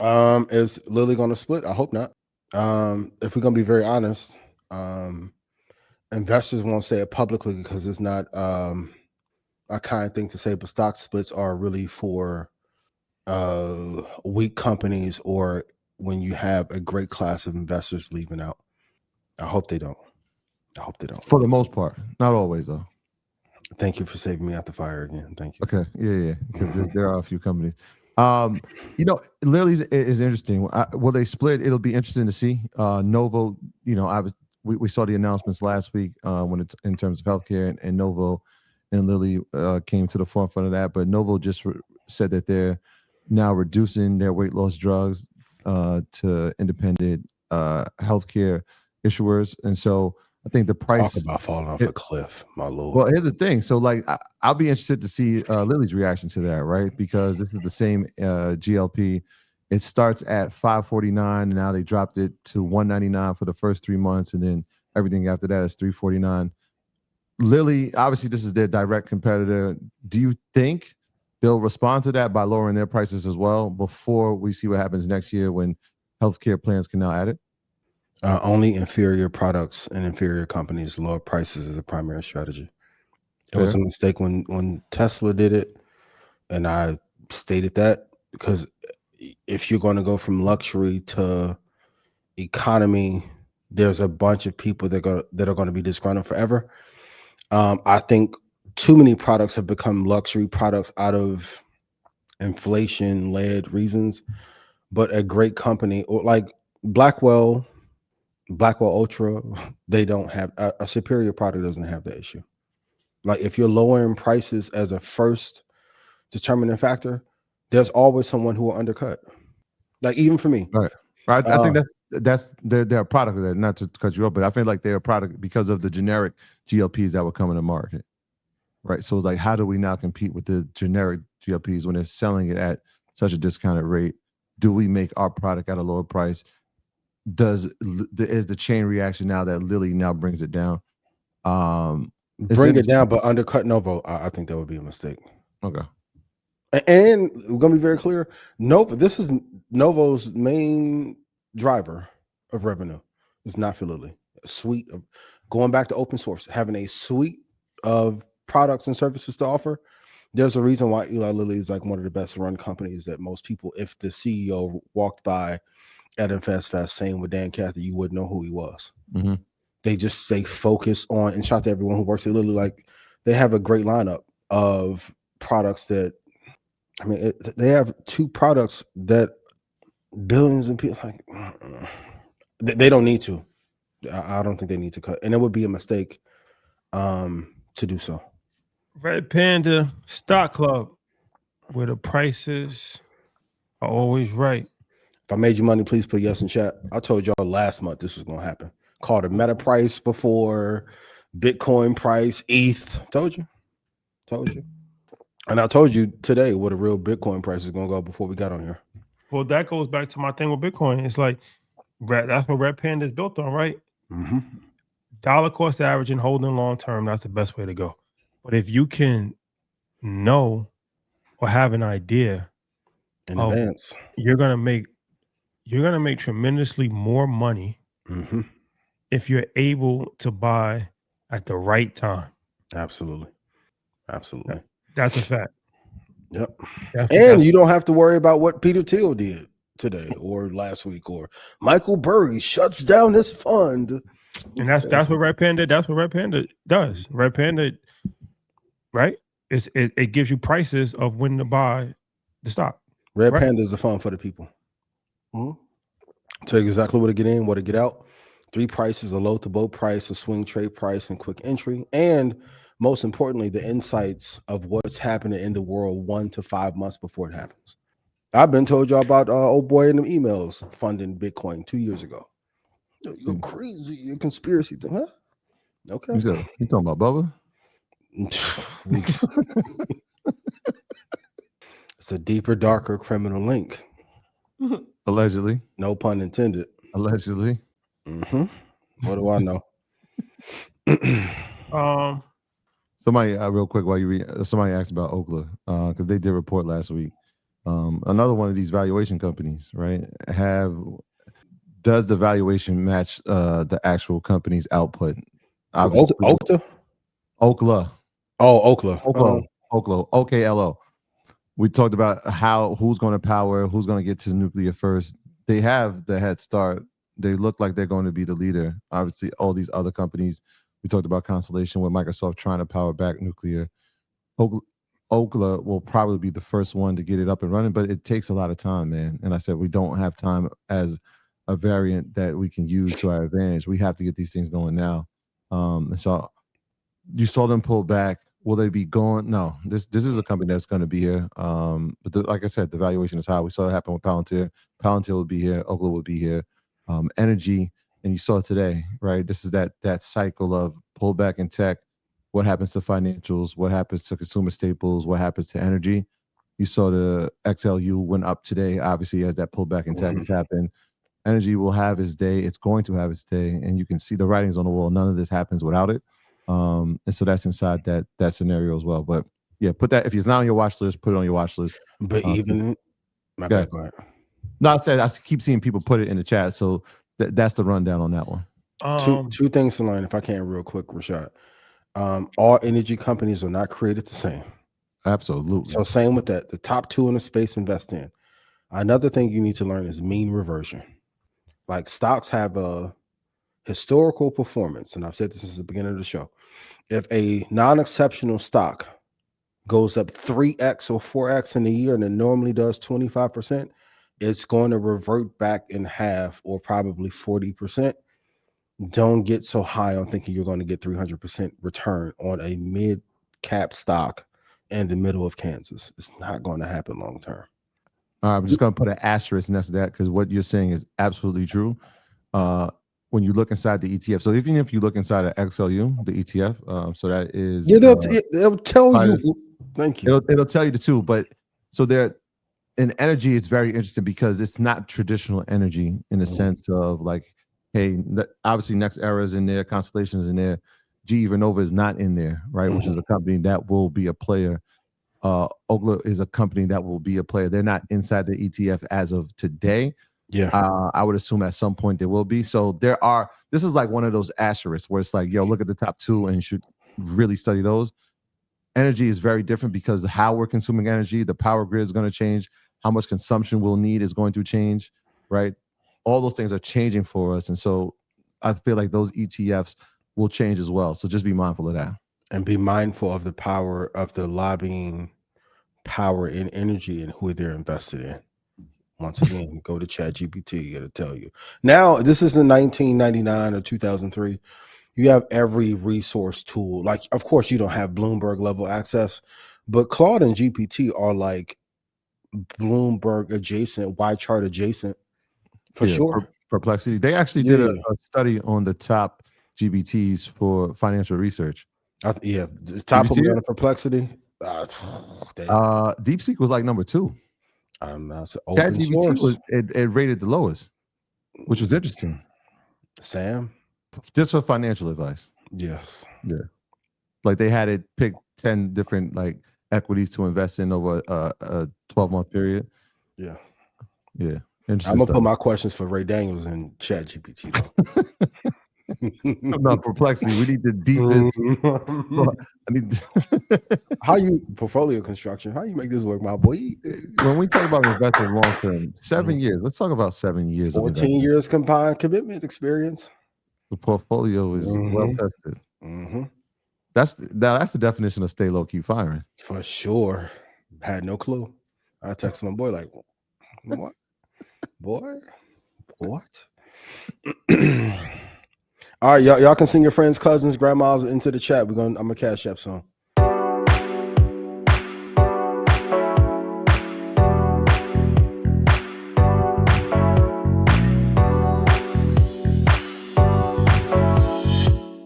Is Lilly going to split? I hope not. If we're going to be very honest, investors won't say it publicly because it's not a kind thing to say, but stock splits are really for weak companies or when you have a great class of investors leaving out. I hope they don't. I hope they don't. For the most part, not always though. Thank you for saving me out the fire again. Thank you. Okay, yeah, because there are a few companies. Lilly is interesting. Will they split? It'll be interesting to see. Novo, we saw the announcements last week when it's in terms of healthcare, and Novo and Lilly came to the forefront of that. But Novo just said that they're now reducing their weight loss drugs to independent healthcare issuers, and so I think the price. Talk about falling off a cliff, my lord. Well, here's the thing. So, like, I'll be interested to see Lilly's reaction to that, right? Because this is the same GLP. It starts at $549, and now they dropped it to $199 for the first 3 months, and then everything after that is $349. Lilly, obviously, this is their direct competitor. Do you think they'll respond to that by lowering their prices as well before we see what happens next year when healthcare plans can now add it? Only inferior products and inferior companies lower prices is a primary strategy. It was a mistake when Tesla did it, and I stated that because if you're going to go from luxury to economy, there's a bunch of people that are going to be disgruntled forever. I think too many products have become luxury products out of inflation-led reasons, but a great company or like Blackwell Ultra, they don't have a superior product doesn't have that issue. Like if you're lowering prices as a first determining factor, there's always someone who will undercut. Like even for me, right? I think that's they're a product of that. Not to cut you off, but I feel like they're a product because of the generic GLPs that were coming to market, right? So it's like, how do we now compete with the generic GLPs when they're selling it at such a discounted rate? Do we make our product at a lower price? Is the chain reaction now that Lilly now brings it down? Bring it down, but undercut Novo. I think that would be a mistake. Okay. And we're gonna be very clear. Novo. This is Novo's main driver of revenue. It's not for Lilly. A suite of going back to open source, having a suite of products and services to offer. There's a reason why Eli Lilly is like one of the best run companies that most people, if the CEO walked by at Invest Fast saying with Dan Cathy, you wouldn't know who he was. Mm-hmm. They just stay focused on, and shout out to everyone who works at Lilly. Like they have a great lineup of products that, I mean, they have 2 products that billions of people like. They don't need to. I don't think they need to cut, and it would be a mistake to do so. Red Panda Stock Club, where the prices are always right. If I made you money, please put yes in chat. I told y'all last month this was going to happen. Called a meta price before, Bitcoin price, ETH. Told you. And I told you today what a real Bitcoin price is going to go before we got on here. Well, that goes back to my thing with Bitcoin. It's like, that's what Red Panda is built on, right? Mm-hmm. Dollar cost averaging, holding long term, that's the best way to go. But if you can know or have an idea in advance, you're gonna make tremendously more money if you're able to buy at the right time. Absolutely. That's a fact. Yep. And you don't have to worry about what Peter Thiel did today or last week, or Michael Burry shuts down this fund. And that's what Red Panda. That's what Red Panda does. Red Panda, right? It gives you prices of when to buy the stock. Red Panda is the fund for the people. Tell you exactly what to get in, what to get out. 3 prices: a low to low price, a swing trade price, and quick entry. And most importantly, the insights of what's happening in the world 1 to 5 months before it happens. I've been told y'all about old boy in the emails funding Bitcoin 2 years ago. You're crazy. You're a conspiracy thing, huh? Okay. You talking about Bubba? It's a deeper, darker criminal link. Allegedly. No pun intended. Allegedly. What do I know? Somebody real quick while you read. Somebody asked about Oakland because they did report last week. Another one of these valuation companies, right? Does the valuation match the actual company's output? Obviously, Okta? Okla. Oh, Okla. Oklo, OKLO. We talked about who's going to power, who's going to get to nuclear first. They have the head start. They look like they're going to be the leader. Obviously, all these other companies. We talked about Constellation with Microsoft trying to power back nuclear. Okla will probably be the first one to get it up and running, but it takes a lot of time, man. And I said we don't have time as a variant that we can use to our advantage. We have to get these things going now. And so you saw them pull back. Will they be gone? No. This is a company that's going to be here. But like I said, the valuation is high. We saw it happen with Palantir. Palantir will be here. Okla will be here. Energy, and you saw it today, right? This is that cycle of pullback in tech. What happens to financials? What happens to consumer staples? What happens to energy? You saw the XLU went up today, obviously, as that pullback in tech has happened. Energy will have its day. It's going to have its day, and you can see the writings on the wall. None of this happens without it. And so that's inside that scenario as well. But yeah, put that, if it's not on your watch list, put it on your watch list. But even my go bad, go ahead. No, I keep seeing people put it in the chat, so that's the rundown on that one. Two things to learn, if I can, real quick, Rashad. All energy companies are not created the same. Absolutely. So same with that. The top two in the space invest in. Another thing you need to learn is mean reversion. Like stocks have a historical performance, and I've said this since the beginning of the show. If a non-exceptional stock goes up 3x or 4x in a year and it normally does 25%, it's going to revert back in half or probably 40%. Don't get so high on thinking you're going to get 300% return on a mid-cap stock in the middle of Kansas. It's not going to happen long term. I'm just going to put an asterisk next to that because what you're saying is absolutely true. When you look inside the ETF, so even if you look inside of XLU, the ETF, so that is they'll tell you. Thank you. It'll tell you the two, but so there in energy, it's very interesting because it's not traditional energy in the sense of like, hey, obviously Next Era is in there, Constellation is in there, GE Vernova is not in there, right? Which is a company that will be a player. Okla is a company that will be a player. They're not inside the ETF as of today. Yeah. I would assume at some point there will be. So this is like one of those asterisks where it's like, yo, look at the top two and you should really study those. Energy is very different because how we're consuming energy, the power grid is going to change. How much consumption we'll need is going to change, right? All those things are changing for us. And so I feel like those ETFs will change as well. So just be mindful of that. And be mindful of the power of the lobbying power in energy and who they're invested in. Once again, go to ChatGPT. It'll tell you. Now, this is in 1999 or 2003. You have every resource tool. Like, of course, you don't have Bloomberg level access, but Claude and GPT are like Bloomberg adjacent, Y chart adjacent, for sure. Perplexity. They actually did a study on the top GBTs for financial research. The top of the Perplexity. DeepSeek was like number 2. ChatGPT it rated the lowest, which was interesting. Sam, just for financial advice. Yes. Yeah. Like they had it pick 10 different like equities to invest in over a 12-month period. Yeah. Yeah. I'm gonna put my questions for Ray Daniels in ChatGPT though. Not Perplexity. We need the deepest. How you portfolio construction? How you make this work, my boy? When we talk about investing long term, 7 years. Let's talk about 7 years. 14 years combined commitment experience. The portfolio is well tested. That's the definition of stay low, keep firing. For sure. Had no clue. I texted my boy like, what? Boy, what? All right, y'all can send your friends, cousins, grandmas into the chat. I'm gonna cash app soon.